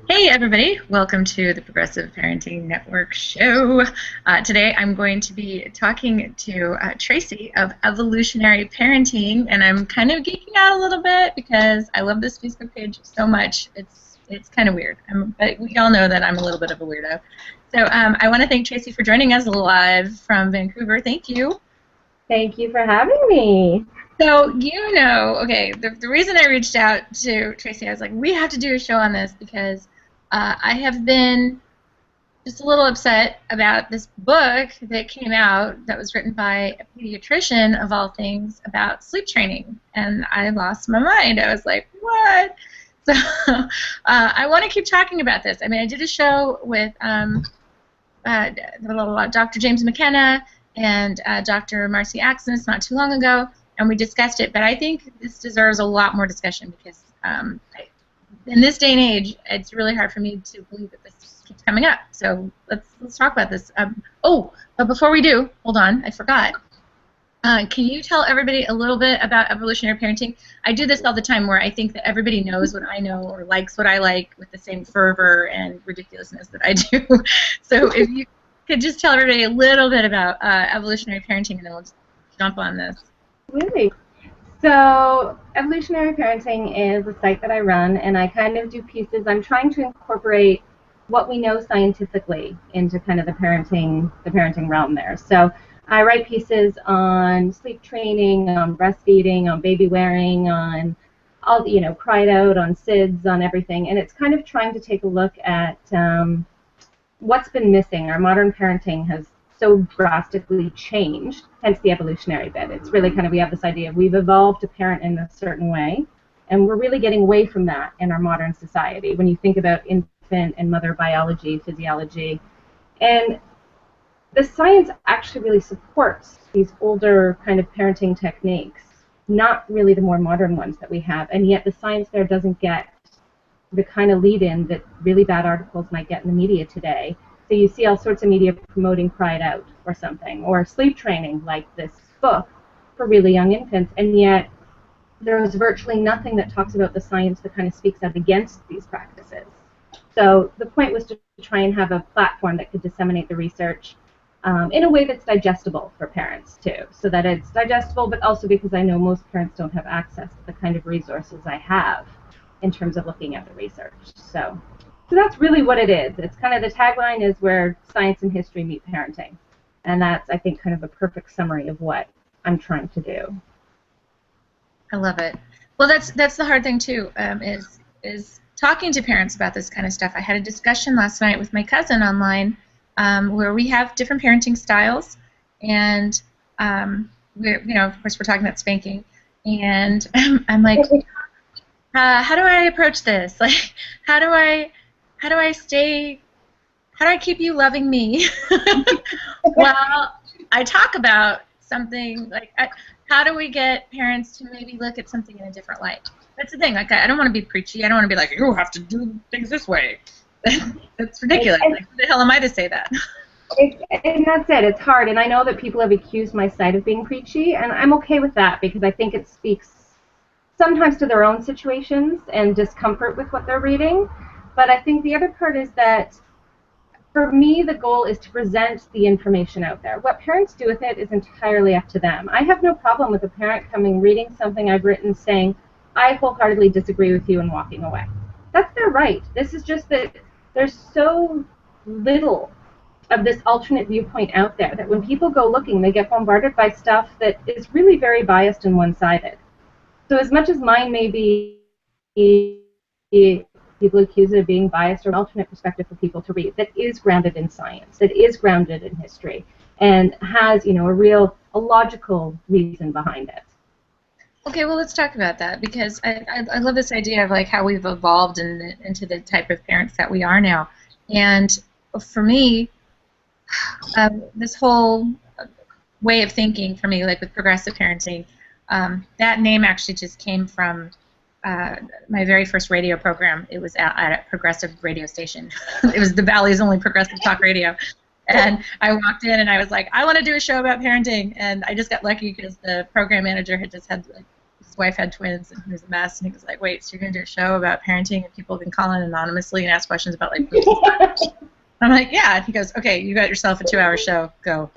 Hey everybody, welcome to the Progressive Parenting Network show. Today I'm going to be talking to Tracy of Evolutionary Parenting, and I'm kind of geeking out a little bit because I love this Facebook page so much. It's kind of weird, but we all know that I'm a little bit of a weirdo. So I want to thank Tracy for joining us live from Vancouver. Thank you. Thank you for having me. So, okay, the reason I reached out to Tracy, I was like, we have to do a show on this because I have been just a little upset about this book that came out that was written by a pediatrician, of all things, about sleep training. And I lost my mind. I was like, what? So I want to keep talking about this. I mean, I did a show with Dr. James McKenna and Dr. Marcy Axis not too long ago, and we discussed it, but I think this deserves a lot more discussion because in this day and age, it's really hard for me to believe that this keeps coming up. So let's talk about this. But before we do, hold on, I forgot. Can you tell everybody a little bit about evolutionary parenting? I do this all the time where I think that everybody knows what I know or likes what I like with the same fervor and ridiculousness that I do. So if you could just tell everybody a little bit about evolutionary parenting, and then we'll just jump on this. Really? So Evolutionary Parenting is a site that I run, and I kind of do pieces. I'm trying to incorporate what we know scientifically into kind of the parenting realm there. So I write pieces on sleep training, on breastfeeding, on baby wearing, on all, cried out, on SIDS, on everything. And it's kind of trying to take a look at what's been missing. Our modern parenting has so drastically changed, hence the evolutionary bit. It's really kind of, we have this idea of we've evolved to parent in a certain way, and we're really getting away from that in our modern society when you think about infant and mother biology, physiology. And the science actually really supports these older kind of parenting techniques, not really the more modern ones that we have, and yet the science there doesn't get the kind of lead-in that really bad articles might get in the media today. So you see all sorts of media promoting Cried Out or something, or sleep training like this book for really young infants, and yet there is virtually nothing that talks about the science that kind of speaks out against these practices. So the point was to try and have a platform that could disseminate the research in a way that's digestible for parents too, so that it's digestible, but also because I know most parents don't have access to the kind of resources I have in terms of looking at the research. So that's really what it is. It's kind of, the tagline is where science and history meet parenting. And that's, I think, kind of a perfect summary of what I'm trying to do. I love it. Well, that's the hard thing too, is talking to parents about this kind of stuff. I had a discussion last night with my cousin online where we have different parenting styles, and of course we're talking about spanking, and I'm like, how do I approach this? Like, how do I keep you loving me while I talk about something like, how do we get parents to maybe look at something in a different light? That's the thing. Like, I don't want to be preachy. I don't want to be like, you have to do things this way. That's ridiculous. Like, who the hell am I to say that? And that's it. It's hard. And I know that people have accused my site of being preachy, and I'm okay with that because I think it speaks sometimes to their own situations and discomfort with what they're reading. But I think the other part is that, for me, the goal is to present the information out there. What parents do with it is entirely up to them. I have no problem with a parent coming, reading something I've written, saying, I wholeheartedly disagree with you, and walking away. That's their right. This is just that there's so little of this alternate viewpoint out there that when people go looking, they get bombarded by stuff that is really very biased and one-sided. So as much as mine may be, people accuse it of being biased, or an alternate perspective for people to read that is grounded in science, that is grounded in history, and has, a logical reason behind it. Okay, well, let's talk about that, because I love this idea of like how we've evolved into the type of parents that we are now. And for me, this whole way of thinking for me, like with progressive parenting, that name actually just came from my very first radio program. It was at a progressive radio station. It was the Valley's only progressive talk radio. And I walked in and I was like, I want to do a show about parenting. And I just got lucky because the program manager had just had like, wife had twins, and he was a mess, and he was like, wait, so you're going to do a show about parenting, and people can call in anonymously and ask questions about, like, boobs? I'm like, yeah. And he goes, okay, you got yourself a 2-hour show. Go.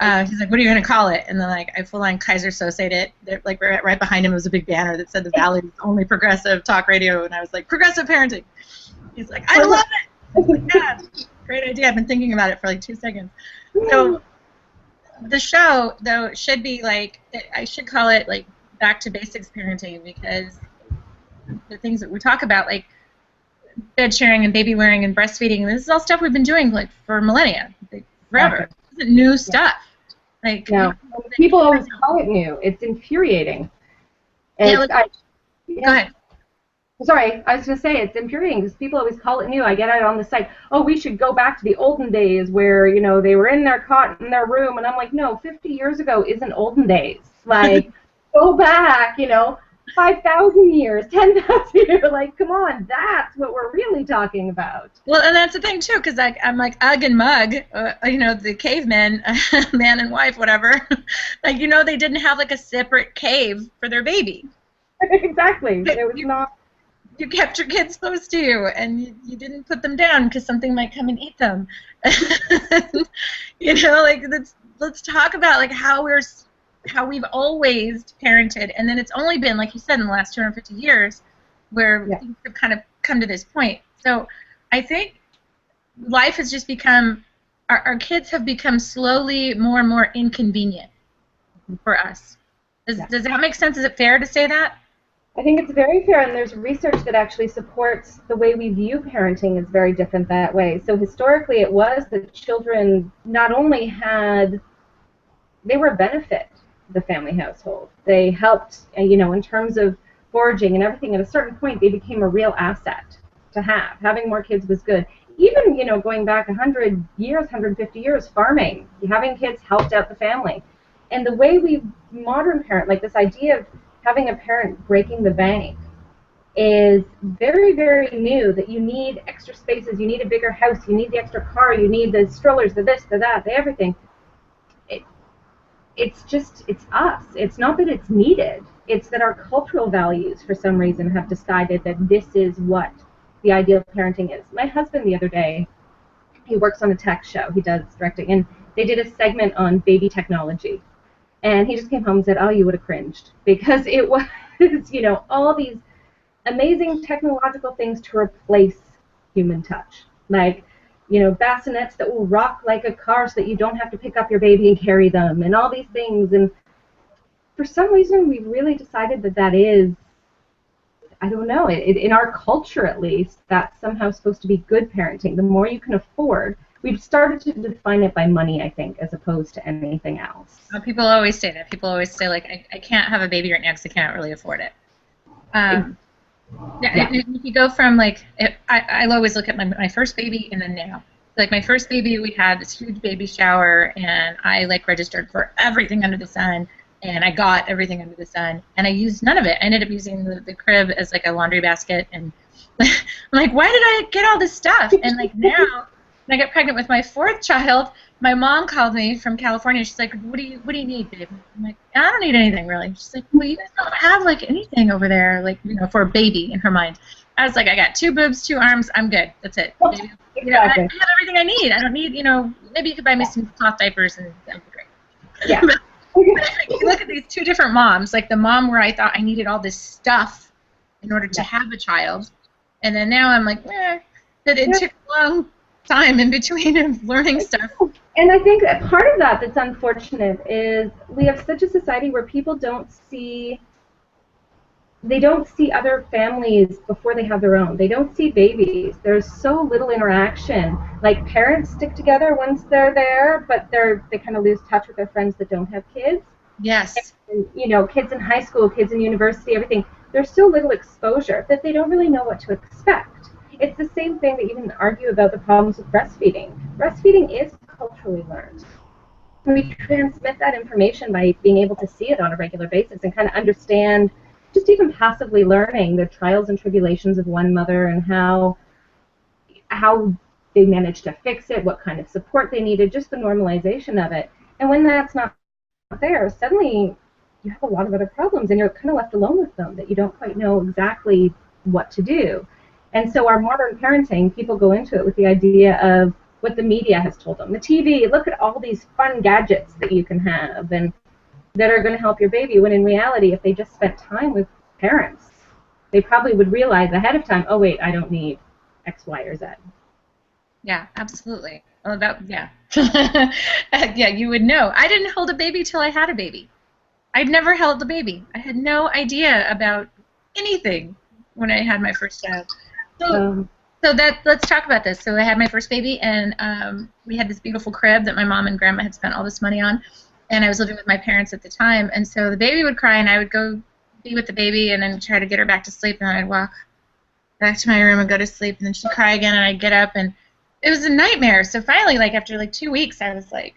He's like, what are you going to call it? And then, like, I full-on Kaiser Sosa'd it. Like, right behind him was a big banner that said the Valley's only progressive talk radio. And I was like, progressive parenting. He's like, I love it. I was like, yeah, great idea. I've been thinking about it for, like, 2 seconds. So the show, though, should be, like, I should call it, like, back to basics parenting, because the things that we talk about, like bed sharing and baby wearing and breastfeeding, this is all stuff we've been doing, like, for millennia, like, forever. This isn't new stuff. Like, no, people always call it new. It's infuriating. Yeah, like, go ahead. Sorry, I was going to say it's infuriating because people always call it new. I get it on the site. Oh, we should go back to the olden days where, you know, they were in their cot in their room, and I'm like, no, 50 years ago isn't olden days. Like, go back, you know, 5,000 years, 10,000 years. Like, come on, that's what we're really talking about. Well, and that's the thing too, because I'm like Ugg and Mug, you know, the cavemen, man and wife, whatever. Like, you know, they didn't have like a separate cave for their baby. Exactly. It was not. You kept your kids close to you, and you didn't put them down because something might come and eat them. You know, like, let's talk about, like, how we've always parented, and then it's only been, like you said, in the last 250 years where things have kind of come to this point. So I think life has just become, our kids have become slowly more and more inconvenient for us. Does that make sense? Is it fair to say that? I think it's very fair, and there's research that actually supports the way we view parenting is very different that way. So historically it was that children not only they were a benefit to the family household. They helped, you know, in terms of foraging and everything. At a certain point, they became a real asset to have. Having more kids was good. Even, you know, going back 100 years, 150 years, farming, having kids helped out the family. And the way we modern parent, like this idea of having a parent breaking the bank, is very, very new, that you need extra spaces, you need a bigger house, you need the extra car, you need the strollers, the this, the that, the everything. It's us. It's not that it's needed. It's that our cultural values, for some reason, have decided that this is what the ideal parenting is. My husband, the other day, he works on a tech show. He does directing, and they did a segment on baby technology. And he just came home and said, oh, you would have cringed, because it was, you know, all these amazing technological things to replace human touch. Like, you know, bassinets that will rock like a car so that you don't have to pick up your baby and carry them, and all these things. And for some reason, we really decided that is, I don't know, in our culture at least, that's somehow supposed to be good parenting. The more you can afford. We've started to define it by money, I think, as opposed to anything else. People always say that. People always say, like, I can't have a baby right now because I can't really afford it. If you go from, like, I always look at my first baby and then now. Like, my first baby, we had this huge baby shower, and I, like, registered for everything under the sun, and I got everything under the sun, and I used none of it. I ended up using the crib as, like, a laundry basket, and I'm like, why did I get all this stuff? And, like, now, when I got pregnant with my fourth child, my mom called me from California. She's like, what do you need, babe? I'm like, I don't need anything, really. She's like, well, you guys don't have, like, anything over there, like, you know, for a baby, in her mind. I was like, I got 2 boobs, 2 arms, I'm good. That's it. Exactly. You know, I have everything I need. I don't need, you know, maybe you could buy me some cloth diapers, and that would be great. Yeah. But you look at these 2 different moms, like the mom where I thought I needed all this stuff in order to have a child, and then now I'm like, that it took a long time in between of learning stuff. And I think that part of that that's unfortunate is we have such a society where people don't see other families before they have their own. They don't see babies. There's so little interaction. Like, parents stick together once they're there, but they kind of lose touch with their friends that don't have kids. Yes. And, you know, kids in high school, kids in university, everything. There's so little exposure that they don't really know what to expect. It's the same thing that you can argue about the problems with breastfeeding. Breastfeeding is culturally learned. We transmit that information by being able to see it on a regular basis and kind of understand, just even passively learning the trials and tribulations of one mother and how they managed to fix it, what kind of support they needed, just the normalization of it. And when that's not there, suddenly you have a lot of other problems, and you're kind of left alone with them, that you don't quite know exactly what to do. And so our modern parenting, people go into it with the idea of what the media has told them. The TV, look at all these fun gadgets that you can have and that are going to help your baby, when in reality, if they just spent time with parents, they probably would realize ahead of time, oh, wait, I don't need X, Y, or Z. Yeah, absolutely. Well, yeah. Yeah, you would know. I didn't hold a baby till I had a baby. I'd never held a baby. I had no idea about anything when I had my first child. So let's talk about this. So I had my first baby, and we had this beautiful crib that my mom and grandma had spent all this money on, and I was living with my parents at the time. And so the baby would cry, and I would go be with the baby, and then try to get her back to sleep, and then I'd walk back to my room and go to sleep, and then she'd cry again, and I'd get up, and it was a nightmare. So finally, like after like 2 weeks, I was like,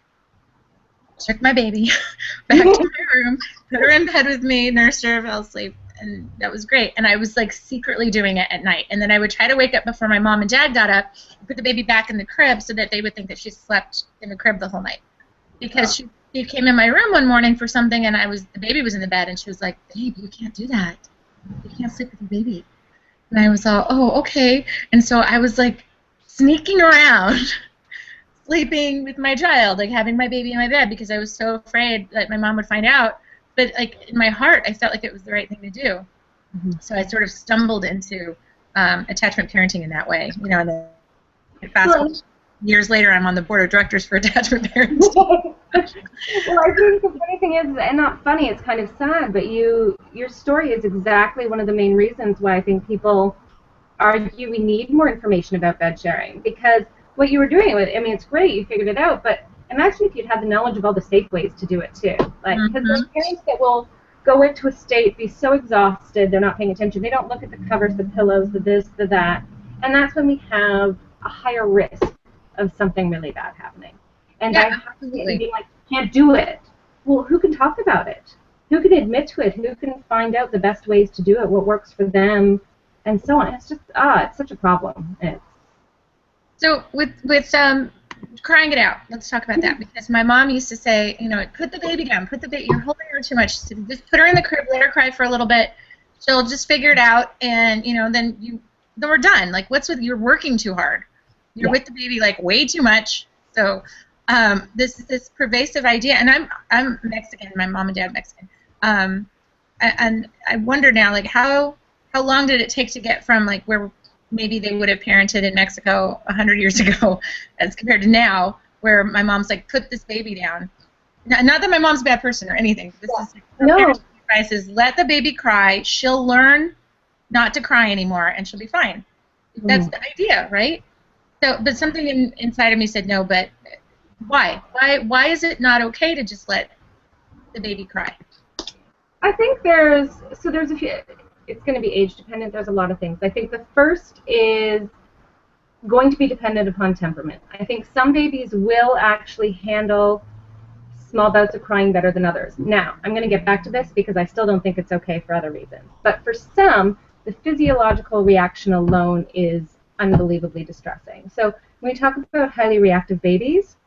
took my baby back to my room, put her in bed with me, nursed her, fell asleep, and that was great. And I was like secretly doing it at night. And then I would try to wake up before my mom and dad got up, put the baby back in the crib so that they would think that she slept in the crib the whole night. Because she came in my room one morning for something, and the baby was in the bed, and she was like, "Babe, you can't do that. You can't sleep with your baby." And I was all, "Oh, okay." And so I was like sneaking around, sleeping with my child, like having my baby in my bed, because I was so afraid that my mom would find out. But like in my heart, I felt like it was the right thing to do. Mm-hmm. So I sort of stumbled into attachment parenting in that way, you know. And then fast years later, I'm on the board of directors for attachment parenting. Well, I think the funny thing is, and not funny, it's kind of sad, but your story is exactly one of the main reasons why I think people argue we need more information about bed sharing, because what you were doing with, I mean, it's great, you figured it out, but imagine if you'd had the knowledge of all the safe ways to do it too. Like, because there's parents that will go into a state, be so exhausted, they're not paying attention, they don't look at the covers, the pillows, the this, the that, and that's when we have a higher risk of something really bad happening. And by being like, can't do it, well, who can talk about it? Who can admit to it? Who can find out the best ways to do it, what works for them, and so on? It's just, it's such a problem. So with crying it out, let's talk about that, because my mom used to say, you know, put the baby down, you're holding her too much, so just put her in the crib, let her cry for a little bit, she'll just figure it out, and you know, then we're done. Like, what's with, you're working too hard, you're with the baby like way too much. So this pervasive idea, and I'm Mexican, my mom and dad Mexican, and I wonder now, like, how long did it take to get from like where maybe they would have parented in Mexico 100 years ago as compared to now, where my mom's like, put this baby down. Not that my mom's a bad person or anything. This is like, parenting advice is, let the baby cry. She'll learn not to cry anymore, and she'll be fine. That's the idea, right? So, but something inside of me said, no, but why? Why is it not okay to just let the baby cry? I think there's a few. It's going to be age dependent. There's a lot of things. I think the first is going to be dependent upon temperament. I think some babies will actually handle small bouts of crying better than others. Now, I'm going to get back to this because I still don't think it's okay for other reasons. But for some, the physiological reaction alone is unbelievably distressing. So when we talk about highly reactive babies,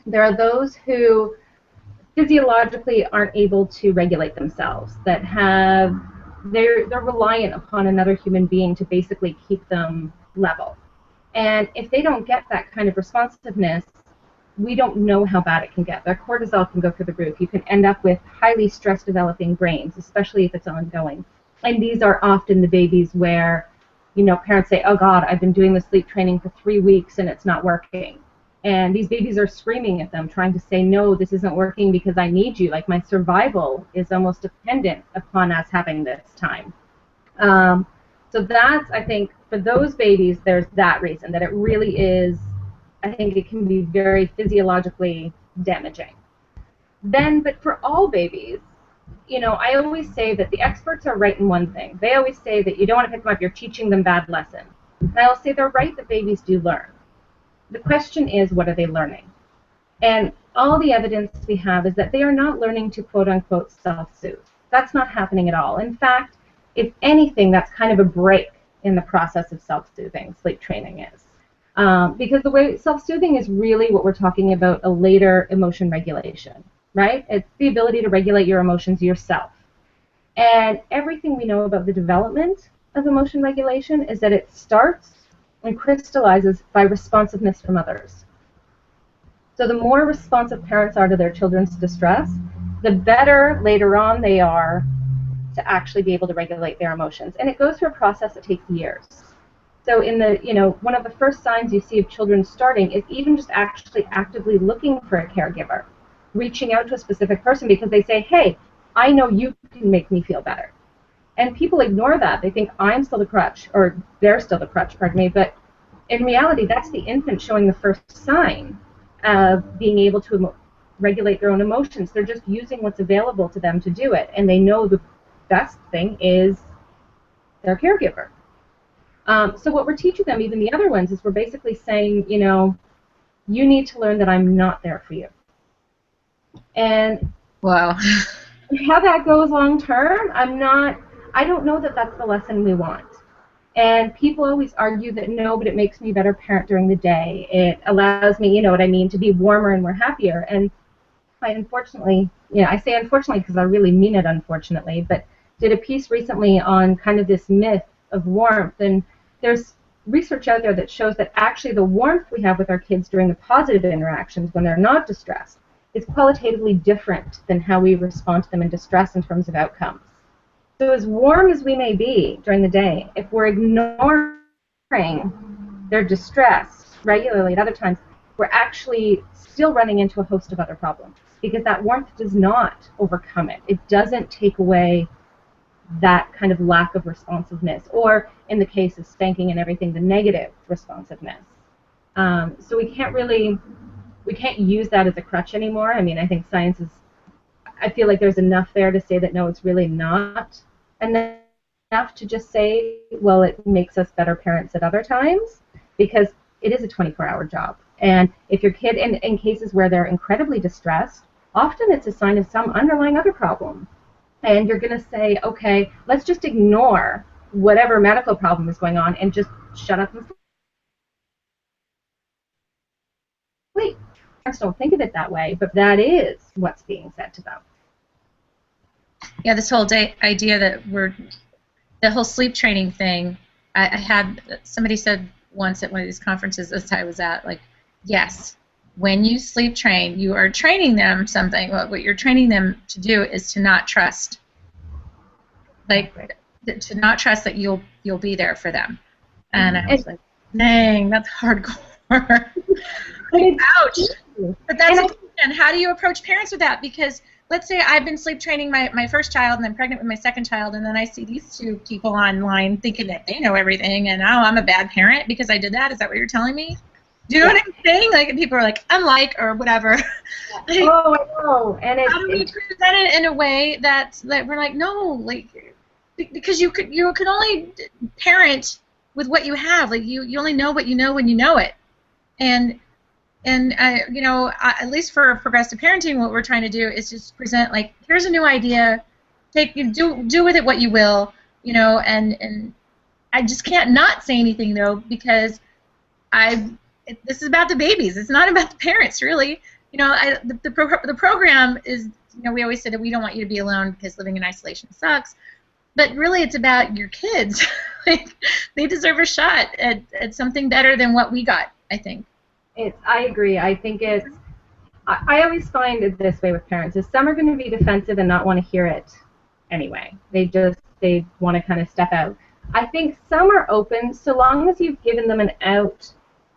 there are those who physiologically aren't able to regulate themselves, that they're reliant upon another human being to basically keep them level. And if they don't get that kind of responsiveness, we don't know how bad it can get. Their cortisol can go through the roof. You can end up with highly stress developing brains, especially if it's ongoing. And these are often the babies where, you know, parents say, oh God, I've been doing the sleep training for 3 weeks and it's not working. And these babies are screaming at them, trying to say, no, this isn't working because I need you. Like, my survival is almost dependent upon us having this time. So that's, I think, for those babies, there's that reason, that it really is, I think it can be very physiologically damaging. Then, but for all babies, you know, I always say that the experts are right in one thing. They always say that you don't want to pick them up, you're teaching them bad lessons. And I'll say they're right that babies do learn. The question is, what are they learning? And all the evidence we have is that they are not learning to quote-unquote self-soothe. That's not happening at all. In fact, if anything, that's kind of a break in the process of self-soothing, sleep training is. Because the way self-soothing is really what we're talking about, a later emotion regulation. right? It's the ability to regulate your emotions yourself. And everything we know about the development of emotion regulation is that it starts and crystallizes by responsiveness from others. So the more responsive parents are to their children's distress, the better later on they are to actually be able to regulate their emotions. And it goes through a process that takes years. So in the, one of the first signs you see of children starting is even just actually actively looking for a caregiver, reaching out to a specific person because they say, hey, I know you can make me feel better. And people ignore that. They think I'm still the crutch, or they're still the crutch, pardon me. But in reality, that's the infant showing the first sign of being able to regulate their own emotions. They're just using what's available to them to do it. And they know the best thing is their caregiver. So what we're teaching them, even the other ones, is we're basically saying, you need to learn that I'm not there for you. And wow. How that goes long term, I don't know that that's the lesson we want. And people always argue that no, but it makes me a better parent during the day. It allows me, to be warmer and more happier. And I unfortunately, I say unfortunately because I really mean it unfortunately, but did a piece recently on kind of this myth of warmth. And there's research out there that shows that actually the warmth we have with our kids during the positive interactions when they're not distressed is qualitatively different than how we respond to them in distress in terms of outcomes. So as warm as we may be during the day, if we're ignoring their distress regularly at other times, we're actually still running into a host of other problems because that warmth does not overcome it. It doesn't take away that kind of lack of responsiveness, or in the case of spanking and everything, the negative responsiveness. So we can't use that as a crutch anymore. I mean, I think science is, I feel like there's enough there to say that no, it's really not enough to just say, well, it makes us better parents at other times, because it is a 24-hour job. And if your kid, in cases where they're incredibly distressed, often it's a sign of some underlying other problem. And you're going to say, okay, let's just ignore whatever medical problem is going on and just shut up and sleep. Parents don't think of it that way, but that is what's being said to them. Yeah, this whole idea that the whole sleep training thing, I had, somebody said once at one of these conferences that I was at, like, yes, when you sleep train, you are training them something. What you're training them to do is to not trust. Like, to not trust that you'll be there for them. And I was like, dang, that's hardcore. Like, ouch. But that's and how do you approach parents with that? Because let's say I've been sleep training my first child and I'm pregnant with my second child, and then I see these two people online thinking that they know everything, and I'm a bad parent because I did that. Is that what you're telling me? Do you know what I'm saying? Like, people are like, unlike, or whatever. Like, oh, I know. And how do we present it in a way that we're like, no, like, because you could only parent with what you have. Like, you only know what you know when you know it. And at least for progressive parenting, what we're trying to do is just present, like, here's a new idea, do with it what you will, and I just can't not say anything though, because this is about the babies. It's not about the parents, really. The program is, we always said that we don't want you to be alone because living in isolation sucks, but really it's about your kids. Like, they deserve a shot at something better than what we got, I think. I agree. I think I always find it this way with parents, is some are going to be defensive and not want to hear it anyway. They want to kind of step out. I think some are open, so long as you've given them an out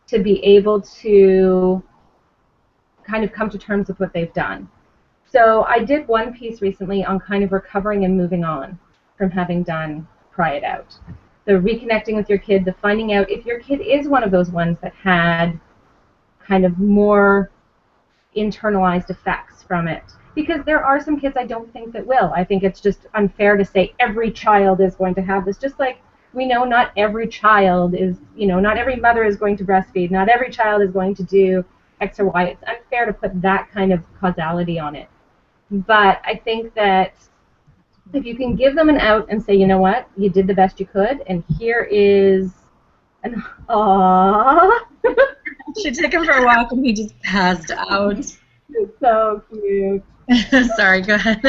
to be able to kind of come to terms with what they've done. So I did one piece recently on kind of recovering and moving on from having done Pry It Out. The reconnecting with your kid, the finding out if your kid is one of those ones that had kind of more internalized effects from it. Because there are some kids I don't think that will. I think it's just unfair to say every child is going to have this. Just like we know not every child is, not every mother is going to breastfeed. Not every child is going to do X or Y. It's unfair to put that kind of causality on it. But I think that if you can give them an out and say, you know what, you did the best you could, and here is an aww. She took him for a walk and he just passed out. It's so cute. Sorry, go ahead.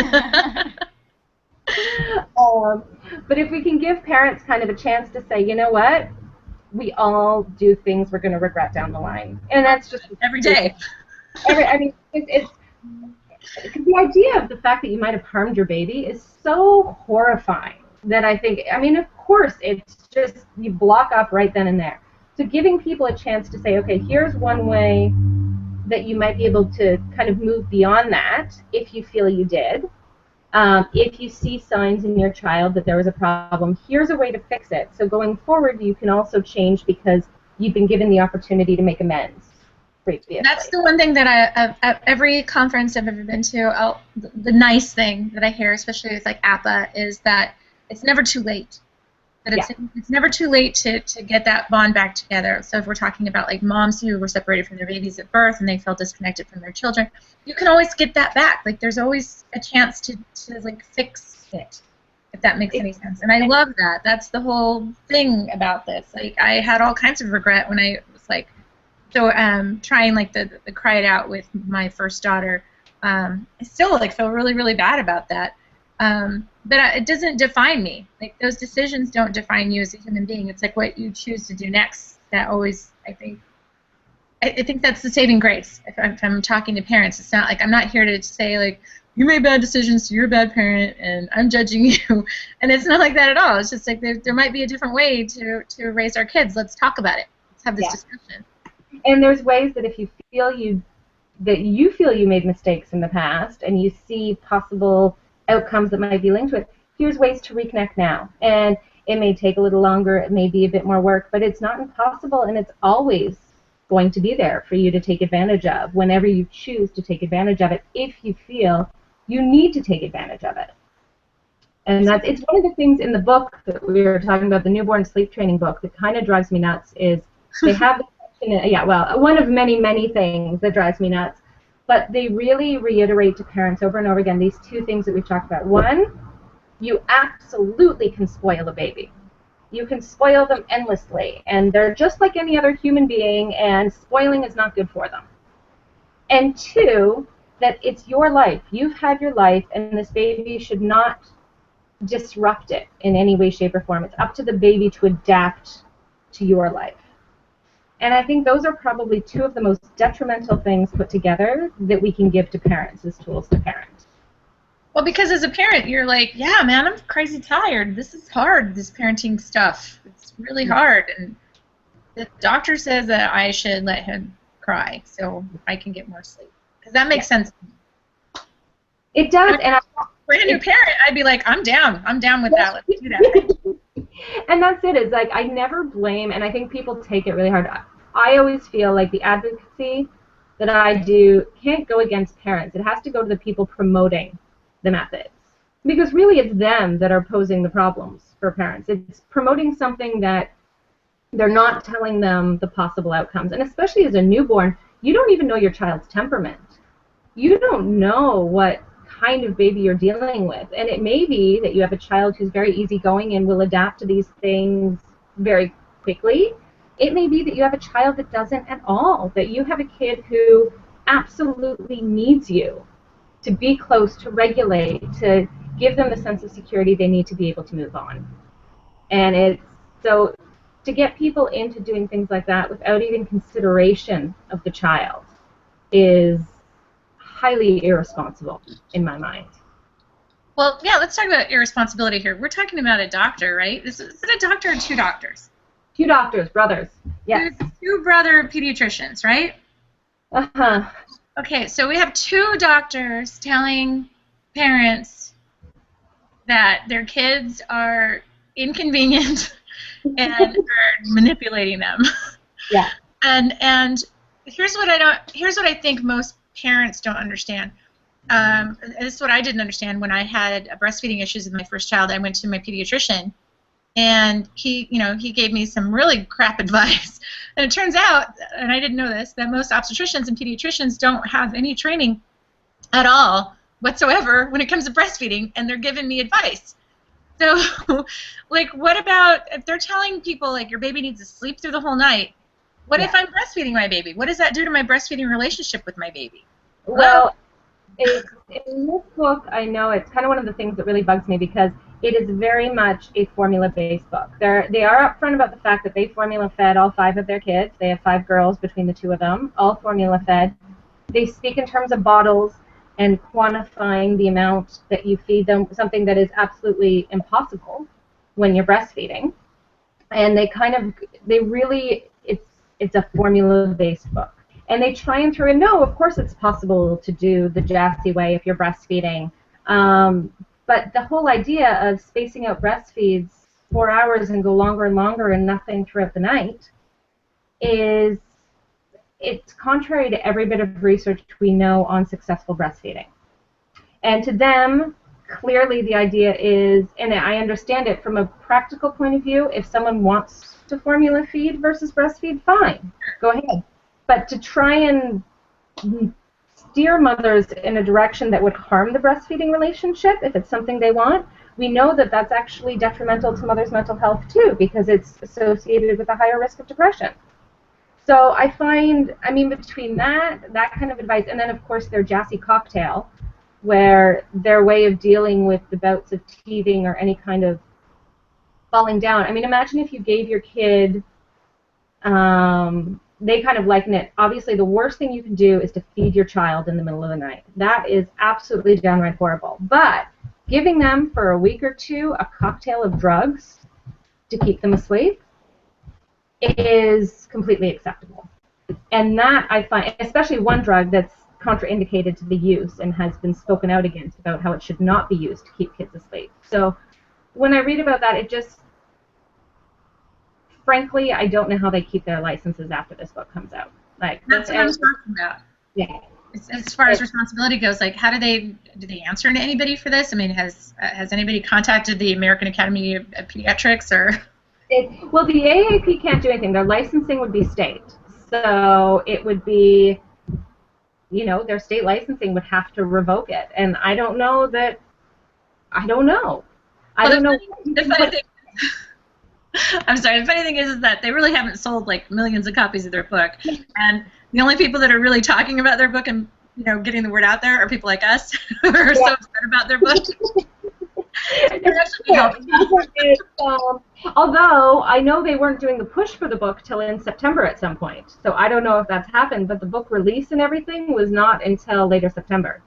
But if we can give parents kind of a chance to say, you know what, we all do things we're going to regret down the line, and that's just every day. I mean, it's the idea of the fact that you might have harmed your baby is so horrifying that I think, I mean, of course, it's just you block up right then and there. So giving people a chance to say, okay, here's one way that you might be able to kind of move beyond that if you feel you did. If you see signs in your child that there was a problem, here's a way to fix it. So going forward, you can also change because you've been given the opportunity to make amends previously. That's the one thing that at every conference I've ever been to, the nice thing that I hear, especially with like APA, is that it's never too late. That it's never too late to get that bond back together. So if we're talking about like moms who were separated from their babies at birth and they felt disconnected from their children, you can always get that back. Like there's always a chance to like fix it, if that makes any sense. And I love that. That's the whole thing about this. Like I had all kinds of regret when I was like, trying like the cry it out with my first daughter. I still like feel really, really bad about that. But it doesn't define me. Like those decisions don't define you as a human being. It's like what you choose to do next that always, I think that's the saving grace. If I'm talking to parents, it's not like I'm not here to say like you made bad decisions, so you're a bad parent, and I'm judging you. And it's not like that at all. It's just like there might be a different way to raise our kids. Let's talk about it. Let's have this discussion. And there's ways that if you feel you made mistakes in the past and you see possible outcomes that might be linked with, here's ways to reconnect now. And it may take a little longer, it may be a bit more work, but it's not impossible, and it's always going to be there for you to take advantage of whenever you choose to take advantage of it, if you feel you need to take advantage of it. And it's one of the things in the book that we were talking about, the newborn sleep training book, that kind of drives me nuts is they have the section, one of many, many things that drives me nuts. But they really reiterate to parents over and over again these two things that we've talked about. One, you absolutely can spoil a baby. You can spoil them endlessly, and they're just like any other human being, and spoiling is not good for them. And two, that it's your life. You've had your life, and this baby should not disrupt it in any way, shape, or form. It's up to the baby to adapt to your life. And I think those are probably two of the most detrimental things put together that we can give to parents as tools to parent. Well, because as a parent, you're like, yeah, man, I'm crazy tired. This is hard, this parenting stuff. It's really hard. And the doctor says that I should let him cry so I can get more sleep. Because that makes sense. It does. And brand new parent, I'd be like, I'm down. I'm down with that. Let's do that. And that's it. It's like I never blame, and I think people take it really hard. I always feel like the advocacy that I do can't go against parents. It has to go to the people promoting the methods. Because really it's them that are posing the problems for parents. It's promoting something that they're not telling them the possible outcomes. And especially as a newborn, you don't even know your child's temperament. You don't know what kind of baby you're dealing with. And it may be that you have a child who's very easygoing and will adapt to these things very quickly. It may be that you have a child that doesn't at all, that you have a kid who absolutely needs you to be close, to regulate, to give them the sense of security they need to be able to move on. And so to get people into doing things like that without even consideration of the child is highly irresponsible in my mind. Well, yeah, let's talk about irresponsibility here. We're talking about a doctor, right? Is it a doctor or two doctors? Two doctors, brothers. Yes. Two brother pediatricians, right? Uh-huh. Okay, so we have two doctors telling parents that their kids are inconvenient and are manipulating them. Yeah. And here's what I think most parents don't understand. This is what I didn't understand when I had breastfeeding issues with my first child. I went to my pediatrician, and he gave me some really crap advice. And it turns out, and I didn't know this, that most obstetricians and pediatricians don't have any training at all whatsoever when it comes to breastfeeding, and they're giving me advice. So, like, what about if they're telling people, like, your baby needs to sleep through the whole night? What if I'm breastfeeding my baby? What does that do to my breastfeeding relationship with my baby? Well, In this book, I know it's kind of one of the things that really bugs me because it is very much a formula-based book. They are upfront about the fact that they formula-fed all 5 of their kids. They have 5 girls between the 2 of them, all formula-fed. They speak in terms of bottles and quantifying the amount that you feed them, something that is absolutely impossible when you're breastfeeding. And they really, it's a formula-based book. And they try and throw in, no, of course it's possible to do the Jassy way if you're breastfeeding. But the whole idea of spacing out breastfeeds 4 hours and go longer and longer and nothing throughout the night is, it's contrary to every bit of research we know on successful breastfeeding. And to them, clearly the idea is, and I understand it from a practical point of view, if someone wants to formula feed versus breastfeed, fine, go ahead. But to try and steer mothers in a direction that would harm the breastfeeding relationship, if it's something they want, we know that that's actually detrimental to mothers' mental health too, because it's associated with a higher risk of depression. So I find, I mean, between that kind of advice, and then of course their Jassy cocktail, where their way of dealing with the bouts of teething or any kind of falling down. I mean, imagine if you gave your kid, they kind of liken it, obviously the worst thing you can do is to feed your child in the middle of the night. That is absolutely downright horrible. But giving them for a week or 2 a cocktail of drugs to keep them asleep is completely acceptable. And that I find, especially one drug that's contraindicated to the use and has been spoken out against about how it should not be used to keep kids asleep. So when I read about that, it just, frankly, I don't know how they keep their licenses after this book comes out. Like, that's what I'm talking about. Yeah. As far as responsibility goes, like, how do they answer to anybody for this? I mean, has anybody contacted the American Academy of Pediatrics or? Well, the AAP can't do anything. Their licensing would be state, so it would be, you know, their state licensing would have to revoke it, and I don't know that. I don't know. The funny thing, I'm sorry. The funny thing is that they really haven't sold like millions of copies of their book, and the only people that are really talking about their book and, you know, getting the word out there are people like us who are so upset about their book. Although I know they weren't doing the push for the book till in September at some point, so I don't know if that's happened. But the book release and everything was not until later September.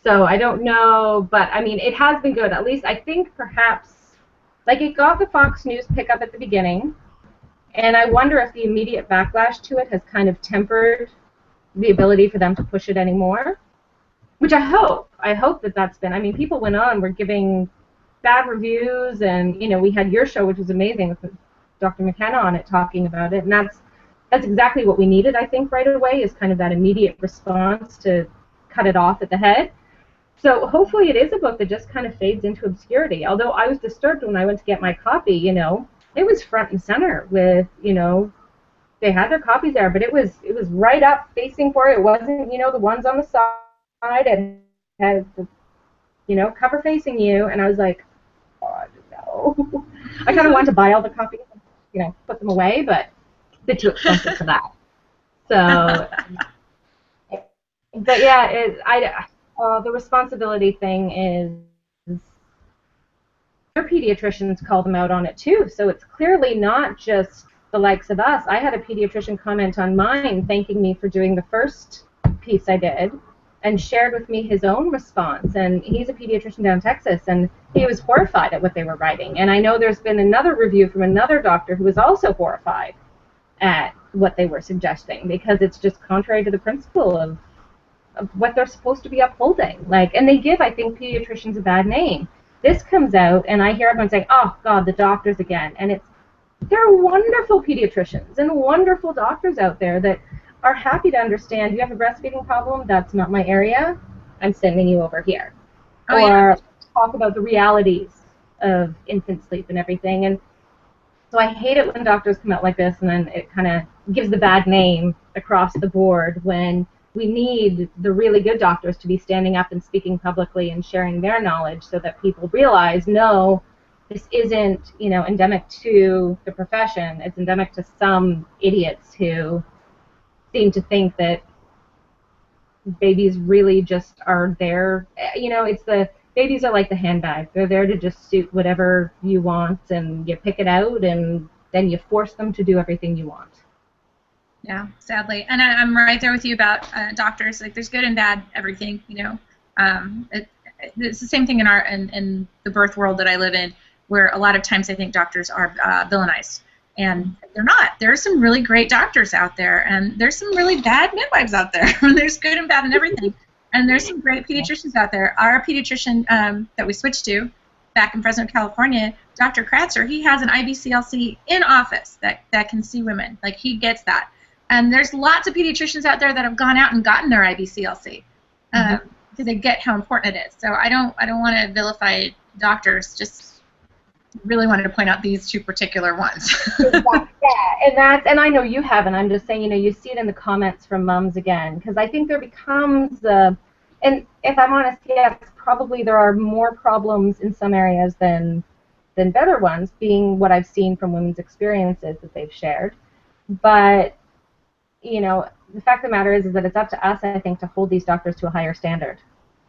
So I don't know, but I mean, it has been good. At least I think perhaps, like, it got the Fox News pickup at the beginning, and I wonder if the immediate backlash to it has kind of tempered the ability for them to push it anymore. Which I hope. I hope that that's been. I mean, people went on, were giving bad reviews, and, you know, we had your show, which was amazing, with Dr. McKenna on it talking about it, and that's exactly what we needed, I think, right away, is kind of that immediate response to cut it off at the head. So hopefully it is a book that just kind of fades into obscurity. Although I was disturbed when I went to get my copy, you know, it was front and center with, you know, they had their copies there, but it was right up facing for it. It wasn't, you know, the ones on the side. It had the, you know, cover facing you, and I was like, oh, no. I kind of wanted to buy all the copies and, you know, put them away, but it's a bit too expensive for that. So, but yeah, the responsibility thing is, their pediatricians call them out on it too. So it's clearly not just the likes of us. I had a pediatrician comment on mine thanking me for doing the first piece I did, and shared with me his own response. And he's a pediatrician down in Texas, and he was horrified at what they were writing. And I know there's been another review from another doctor who was also horrified at what they were suggesting, because it's just contrary to the principle of what they're supposed to be upholding. Like, and they give, I think, pediatricians a bad name. This comes out, and I hear everyone saying, oh, God, the doctors again. And there are wonderful pediatricians and wonderful doctors out there that are happy to understand, you have a breastfeeding problem, that's not my area, I'm sending you over here. Oh, or yeah. Talk about the realities of infant sleep and everything. And so I hate it when doctors come out like this, and then it kind of gives the bad name across the board, when we need the really good doctors to be standing up and speaking publicly and sharing their knowledge, so that people realize, no, this isn't, you know, endemic to the profession, it's endemic to some idiots who seem to think that babies really just are there. You know, it's the babies are like the handbag. They're there to just suit whatever you want, and you pick it out, and then you force them to do everything you want. Yeah, sadly, and I'm right there with you about doctors. Like, there's good and bad everything. You know, it's the same thing in the birth world that I live in, where a lot of times I think doctors are villainized, and they're not. There are some really great doctors out there, and there's some really bad midwives out there. There's good and bad in everything, and there's some great pediatricians out there. Our pediatrician that we switched to back in Fresno, California, Dr. Kratzer, he has an IBCLC in office that can see women. Like, he gets that. And there's lots of pediatricians out there that have gone out and gotten their IBCLC because they get how important it is. So I don't want to vilify doctors. Just really wanted to point out these two particular ones. Yeah, and I know you haven't. I'm just saying, you know, you see it in the comments from moms again, because I think there becomes and if I'm honest, yes, probably there are more problems in some areas than better ones, being what I've seen from women's experiences that they've shared. But you know, the fact of the matter is that it's up to us, I think, to hold these doctors to a higher standard.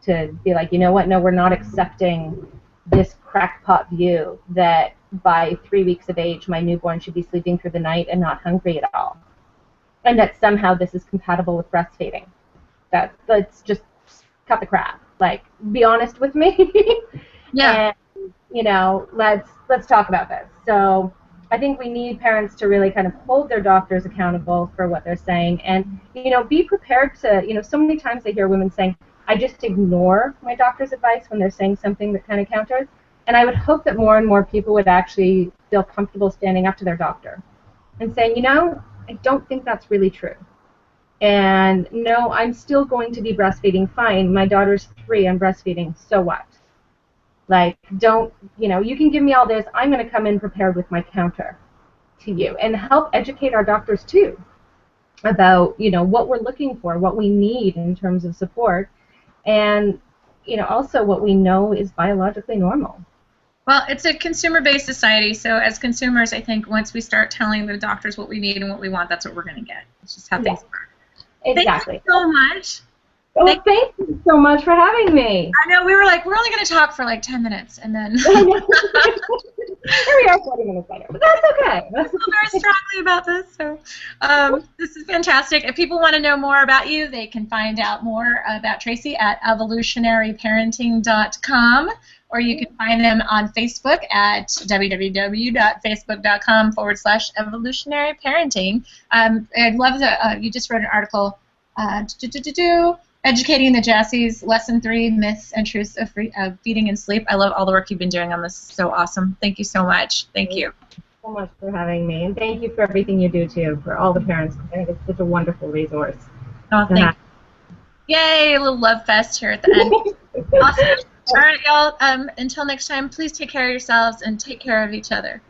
To be like, you know what, no, we're not accepting this crackpot view that by 3 weeks of age my newborn should be sleeping through the night and not hungry at all. And that somehow this is compatible with breastfeeding. Let's just cut the crap. Like, be honest with me. Yeah. And, you know, let's talk about this. So I think we need parents to really kind of hold their doctors accountable for what they're saying, and, you know, be prepared to, you know, so many times I hear women saying, I just ignore my doctor's advice when they're saying something that kind of counters. And I would hope that more and more people would actually feel comfortable standing up to their doctor and saying, you know, I don't think that's really true. And no, I'm still going to be breastfeeding fine. My daughter's 3, I'm breastfeeding, so what? Like, don't, you know, you can give me all this, I'm going to come in prepared with my counter to you, and help educate our doctors too about, you know, what we're looking for, what we need in terms of support, and, you know, also what we know is biologically normal. Well, it's a consumer-based society, so as consumers, I think once we start telling the doctors what we need and what we want, that's what we're going to get. It's just how things work. Exactly. Thank you so much. Well, thank you so much for having me. I know, we were like, we're only going to talk for like 10 minutes, and then Here we are 40 minutes later, but that's okay. I feel very strongly about this. So this is fantastic. If people want to know more about you, they can find out more about Tracy at evolutionaryparenting.com, or you can find them on Facebook at www.facebook.com/evolutionaryparenting. I'd love that you just wrote an article, Educating the Jassies, Lesson 3, Myths and Truths of Feeding and Sleep. I love all the work you've been doing on this. So awesome. Thank you so much. Thank you. Thank you so much for having me, and thank you for everything you do, too, for all the parents. I think it's such a wonderful resource. Oh, thank you. Yay, a little love fest here at the end. Awesome. All right, y'all. Until next time, please take care of yourselves and take care of each other.